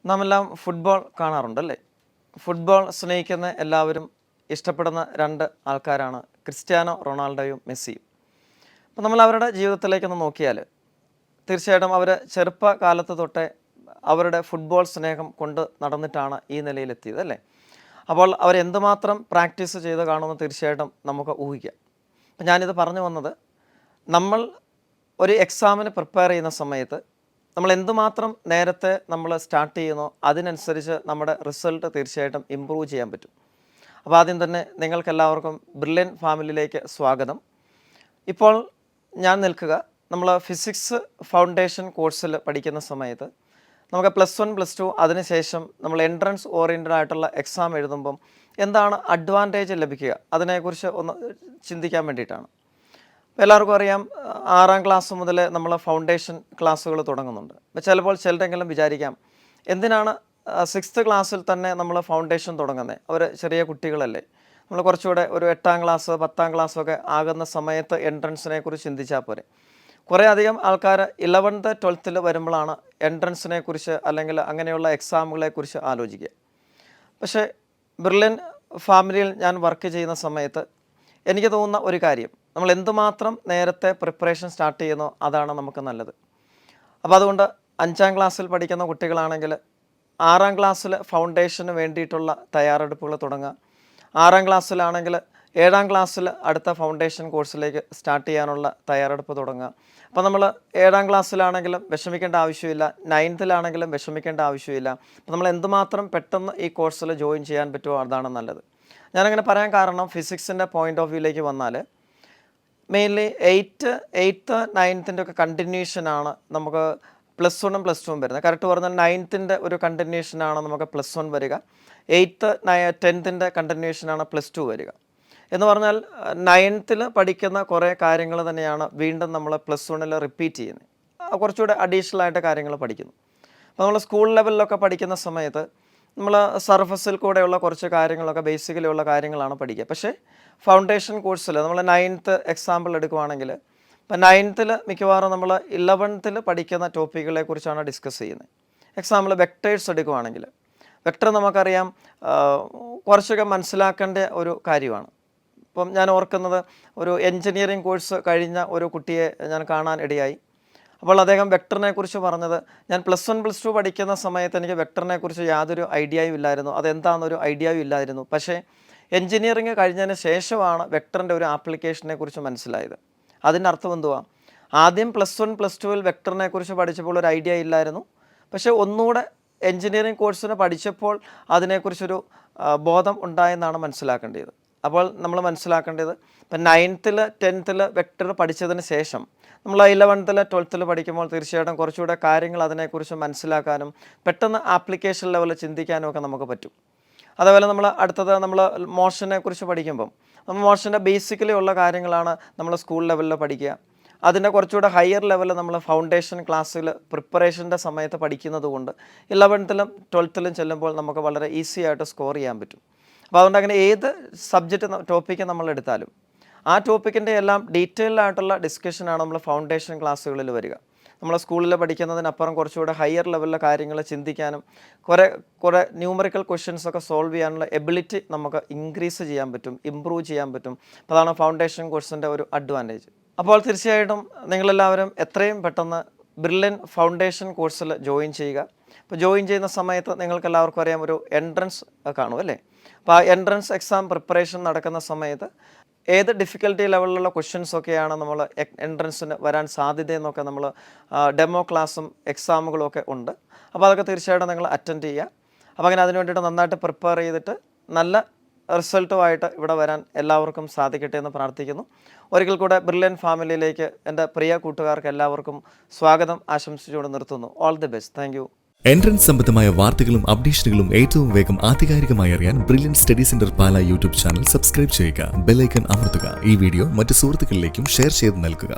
നാമെല്ലാം football കാണാറുണ്ടല്ലേ? Football സ്നേഹിക്കുന്ന എല്ലാവരും ഇഷ്ടപ്പെടുന്ന രണ്ട് ആൾക്കാരാണ് ക്രിസ്ത്യാനോ റൊണാൾഡോയും മെസ്സിയും. അപ്പോൾ നമ്മൾ അവരുടെ ജീവിതത്തിലേക്കൊന്ന് നോക്കിയാൽ തീർച്ചയായിട്ടും അവർ ചെറുപ്പകാലത്ത് തൊട്ടേ അവരുടെ ഫുട്ബോൾ സ്നേഹം കൊണ്ട് നടന്നിട്ടാണ് ഈ നിലയിലെത്തിയത് അല്ലേ? അപ്പോൾ അവരെന്തുമാത്രം പ്രാക്ടീസ് ചെയ്ത് കാണുമെന്ന് തീർച്ചയായിട്ടും നമുക്ക് ഊഹിക്കാം. അപ്പം ഞാനിത് പറഞ്ഞു വന്നത്, നമ്മൾ ഒരു എക്സാമിന് പ്രിപ്പയർ ചെയ്യുന്ന സമയത്ത് നമ്മൾ എന്തുമാത്രം നേരത്തെ നമ്മൾ സ്റ്റാർട്ട് ചെയ്യുന്നോ അതിനനുസരിച്ച് നമ്മുടെ റിസൾട്ട് തീർച്ചയായിട്ടും ഇമ്പ്രൂവ് ചെയ്യാൻ പറ്റും. അപ്പോൾ ആദ്യം തന്നെ നിങ്ങൾക്കെല്ലാവർക്കും ബ്രില്യൻ ഫാമിലിയിലേക്ക് സ്വാഗതം. ഇപ്പോൾ ഞാൻ നിൽക്കുക നമ്മൾ ഫിസിക്സ് ഫൗണ്ടേഷൻ കോഴ്സിൽ പഠിക്കുന്ന സമയത്ത് നമുക്ക് +1 +2 അതിനുശേഷം നമ്മൾ എൻട്രൻസ് ഓറിയൻറ്റഡ് ആയിട്ടുള്ള എക്സാം എഴുതുമ്പം എന്താണ് അഡ്വാൻറ്റേജ് ലഭിക്കുക അതിനെക്കുറിച്ച് ഒന്ന് ചിന്തിക്കാൻ വേണ്ടിയിട്ടാണ്. എല്ലാവർക്കും അറിയാം, 6ാം ക്ലാസ് മുതൽ നമ്മൾ ഫൗണ്ടേഷൻ ക്ലാസ്സുകൾ തുടങ്ങുന്നുണ്ട്. അപ്പോൾ ചിലപ്പോൾ ചിലരെങ്കിലും വിചാരിക്കാം, എന്തിനാണ് 6th ക്ലാസ്സിൽ തന്നെ നമ്മൾ ഫൗണ്ടേഷൻ തുടങ്ങുന്നത്? അവർ ചെറിയ കുട്ടികളല്ലേ, നമ്മൾ കുറച്ചുകൂടെ ഒരു 8ാം ക്ലാസ് 10ാം ക്ലാസ്സൊക്കെ ആകുന്ന സമയത്ത് എൻട്രൻസിനെ കുറിച്ച് ചിന്തിച്ചാൽ പോരെ. കുറേ അധികം ആൾക്കാർ 11th 12th വരുമ്പോഴാണ് എൻട്രൻസിനെ കുറിച്ച് അല്ലെങ്കിൽ അങ്ങനെയുള്ള എക്സാമുകളെക്കുറിച്ച് ആലോചിക്കുക. പക്ഷേ ബ്രില്യൻ ഫാമിലിയിൽ ഞാൻ വർക്ക് ചെയ്യുന്ന സമയത്ത് എനിക്ക് തോന്നുന്ന ഒരു കാര്യം, നമ്മൾ എന്തുമാത്രം നേരത്തെ പ്രിപ്പറേഷൻ സ്റ്റാർട്ട് ചെയ്യുന്നോ അതാണ് നമുക്ക് നല്ലത്. അപ്പോൾ അതുകൊണ്ട് 5ാം ക്ലാസ്സിൽ പഠിക്കുന്ന കുട്ടികളാണെങ്കിൽ 6ാം ക്ലാസ്സിൽ ഫൗണ്ടേഷന് വേണ്ടിയിട്ടുള്ള തയ്യാറെടുപ്പുകൾ തുടങ്ങുക. 6ാം ക്ലാസ്സിലാണെങ്കിൽ 7ാം ക്ലാസ്സിൽ അടുത്ത ഫൗണ്ടേഷൻ കോഴ്സിലേക്ക് സ്റ്റാർട്ട് ചെയ്യാനുള്ള തയ്യാറെടുപ്പ് തുടങ്ങുക. അപ്പോൾ നമ്മൾ 7ാം ക്ലാസ്സിലാണെങ്കിലും വിഷമിക്കേണ്ട ആവശ്യമില്ല, 9th വിഷമിക്കേണ്ട ആവശ്യമില്ല. അപ്പോൾ നമ്മൾ എന്തുമാത്രം പെട്ടെന്ന് ഈ കോഴ്സിൽ ജോയിൻ ചെയ്യാൻ പറ്റുമോ അതാണ് നല്ലത്. ഞാനങ്ങനെ പറയാൻ കാരണം, ഫിസിക്സിൻ്റെ പോയിൻ്റ് ഓഫ് വ്യൂയിലേക്ക് വന്നാൽ മെയിൻലി 8th 9th ഒക്കെ കണ്ടിന്യൂഷനാണ് നമുക്ക് +1 +2 വരുന്നത്. കറക്റ്റ് പറഞ്ഞാൽ 9th ഒരു കണ്ടിന്യൂഷനാണ് നമുക്ക് +1 വരിക, 8th 10th കണ്ടിന്യൂഷനാണ് +2 വരിക. എന്ന് പറഞ്ഞാൽ 9th പഠിക്കുന്ന കുറേ കാര്യങ്ങൾ തന്നെയാണ് വീണ്ടും നമ്മൾ +1 റിപ്പീറ്റ് ചെയ്യുന്നത്. കുറച്ചുകൂടെ അഡീഷണൽ ആയിട്ട് കാര്യങ്ങൾ പഠിക്കുന്നു. അപ്പോൾ നമ്മൾ സ്കൂൾ ലെവലിലൊക്കെ പഠിക്കുന്ന സമയത്ത് നമ്മൾ സർഫസിൽ കൂടെയുള്ള കുറച്ച് കാര്യങ്ങളൊക്കെ ബേസിക്കലി ഉള്ള കാര്യങ്ങളാണ് പഠിക്കുക. പക്ഷേ ഫൗണ്ടേഷൻ കോഴ്സിൽ നമ്മൾ 9th എക്സാമ്പിൾ എടുക്കുവാണെങ്കിൽ, ഇപ്പം 9th മിക്കവാറും നമ്മൾ 11th പഠിക്കുന്ന ടോപ്പിക്കുകളെ കുറിച്ചാണ് ഡിസ്കസ് ചെയ്യുന്നത്. എക്സാമ്പിൾ വെക്ടേഴ്സ് എടുക്കുവാണെങ്കിൽ, വെക്ടർ നമുക്കറിയാം കുറച്ചൊക്കെ മനസ്സിലാക്കേണ്ട ഒരു കാര്യമാണ്. ഇപ്പം ഞാൻ ഓർക്കുന്നത്, ഒരു എൻജിനീയറിംഗ് കോഴ്സ് കഴിഞ്ഞ ഒരു കുട്ടിയെ ഞാൻ കാണാൻ ഇടയായി. അപ്പോൾ അദ്ദേഹം വെക്ടറിനെ കുറിച്ച് പറഞ്ഞത്, ഞാൻ +1 +2 പഠിക്കുന്ന സമയത്ത് എനിക്ക് വെക്ടറിനെ കുറിച്ച് യാതൊരു ഐഡിയയും ഇല്ലായിരുന്നു, അതെന്താണെന്നൊരു ഐഡിയയും ഇല്ലായിരുന്നു. പക്ഷേ എൻജിനീയറിംഗ് കഴിഞ്ഞതിന് ശേഷമാണ് വെക്ടറിൻ്റെ ഒരു ആപ്ലിക്കേഷനെ കുറിച്ച് മനസ്സിലായത്. അതിൻ്റെ അർത്ഥം എന്തുവാ? ആദ്യം +1 +2 വെക്ടറിനെ കുറിച്ച് പഠിച്ചപ്പോൾ ഒരു ഐഡിയ ഇല്ലായിരുന്നു. പക്ഷേ ഒന്നുകൂടെ എൻജിനീയറിംഗ് കോഴ്സിന് പഠിച്ചപ്പോൾ അതിനെക്കുറിച്ചൊരു ബോധം ഉണ്ടായെന്നാണ് മനസ്സിലാക്കേണ്ടത്. അപ്പോൾ നമ്മൾ മനസ്സിലാക്കേണ്ടത്, ഇപ്പം 9th 10th വെക്ടർ പഠിച്ചതിന് ശേഷം നമ്മൾ 11th 12th പഠിക്കുമ്പോൾ തീർച്ചയായിട്ടും കുറച്ചുകൂടെ കാര്യങ്ങൾ അതിനെക്കുറിച്ച് മനസ്സിലാക്കാനും പെട്ടെന്ന് ആപ്ലിക്കേഷൻ ലെവലിൽ ചിന്തിക്കാനും ഒക്കെ നമുക്ക് പറ്റും. അതേപോലെ നമ്മൾ അടുത്തത് നമ്മൾ മോഷനെ കുറിച്ച് പഠിക്കുമ്പം നമ്മൾ മോഷൻ്റെ ബേസിക്കലി ഉള്ള കാര്യങ്ങളാണ് നമ്മൾ സ്കൂൾ ലെവലിൽ പഠിക്കുക. അതിൻ്റെ കുറച്ചുകൂടെ ഹയർ ലെവലിൽ നമ്മൾ ഫൗണ്ടേഷൻ ക്ലാസ്സിൽ പ്രിപ്പറേഷൻ്റെ സമയത്ത് പഠിക്കുന്നത് കൊണ്ട് 11th 12th ചെല്ലുമ്പോൾ നമുക്ക് വളരെ ഈസി ആയിട്ട് സ്കോർ ചെയ്യാൻ പറ്റും. അപ്പോൾ അതുകൊണ്ട് അങ്ങനെ ഏത് സബ്ജക്റ്റ് ടോപ്പിക്ക് നമ്മൾ എടുത്താലും ആ ടോപ്പിക്കിൻ്റെ എല്ലാം ഡീറ്റെയിൽഡ് ആയിട്ടുള്ള ഡിസ്കഷനാണ് നമ്മൾ ഫൗണ്ടേഷൻ ക്ലാസ്സുകളിൽ വരിക. നമ്മൾ സ്കൂളിൽ പഠിക്കുന്നതിനപ്പുറം കുറച്ചുകൂടെ ഹയർ ലെവലിലെ കാര്യങ്ങൾ ചിന്തിക്കാനും കുറേ ന്യൂമറിക്കൽ ക്വസ്റ്റ്യൻസൊക്കെ സോൾവ് ചെയ്യാനുള്ള എബിലിറ്റി നമുക്ക് ഇൻക്രീസ് ചെയ്യാൻ പറ്റും, ഇമ്പ്രൂവ് ചെയ്യാൻ പറ്റും. അപ്പോൾ അതാണ് ഫൗണ്ടേഷൻ കോഴ്സിൻ്റെ ഒരു അഡ്വാൻറ്റേജ്. അപ്പോൾ തീർച്ചയായിട്ടും നിങ്ങളെല്ലാവരും എത്രയും പെട്ടെന്ന് ബ്രില്യൻ ഫൗണ്ടേഷൻ കോഴ്സിൽ ജോയിൻ ചെയ്യുക. ഇപ്പോൾ ജോയിൻ ചെയ്യുന്ന സമയത്ത് നിങ്ങൾക്കെല്ലാവർക്കും അറിയാം, ഒരു എൻട്രൻസ് കാണും അല്ലേ? അപ്പോൾ ആ എൻട്രൻസ് എക്സാം പ്രിപ്പറേഷൻ നടക്കുന്ന സമയത്ത് ഏത് ഡിഫിക്കൽട്ടി ലെവലിലുള്ള ക്വസ്റ്റ്യൻസൊക്കെയാണ് നമ്മൾ എൻട്രൻസിന് വരാൻ സാധ്യതയെന്നൊക്കെ നമ്മൾ ഡെമോ ക്ലാസ്സും എക്സാമുകളും ഒക്കെ ഉണ്ട്. അപ്പോൾ അതൊക്കെ തീർച്ചയായിട്ടും നിങ്ങൾ അറ്റൻഡ് ചെയ്യുക. അപ്പോൾ അങ്ങനെ അതിന് വേണ്ടിയിട്ട് നന്നായിട്ട് പ്രിപ്പയർ ചെയ്തിട്ട് നല്ല റിസൾട്ടുമായിട്ട് ഇവിടെ വരാൻ എല്ലാവർക്കും സാധിക്കട്ടെ എന്ന് പ്രാർത്ഥിക്കുന്നു. ഒരിക്കൽ കൂടെ ബ്രില്യൻ ഫാമിലിയിലേക്ക് എൻ്റെ പ്രിയ കൂട്ടുകാർക്ക് എല്ലാവർക്കും സ്വാഗതം ആശംസിച്ചുകൊണ്ട് നിർത്തുന്നു. All the best. Thank you. Entrance സംബന്ധമായ വാർത്തകളും അപ്ഡേഷനുകളും ഏറ്റവും വേഗം ആധികാരികമായി അറിയാൻ ബ്രില്യൻ സ്റ്റഡി സെന്റർ പാല യൂട്യൂബ് ചാനൽ സബ്സ്ക്രൈബ് ചെയ്യുക, ബെൽ ഐക്കൺ അമർത്തുക. ഈ വീഡിയോ മറ്റ് സുഹൃത്തുക്കളിലേക്കും ഷെയർ ചെയ്ത് നൽകുക.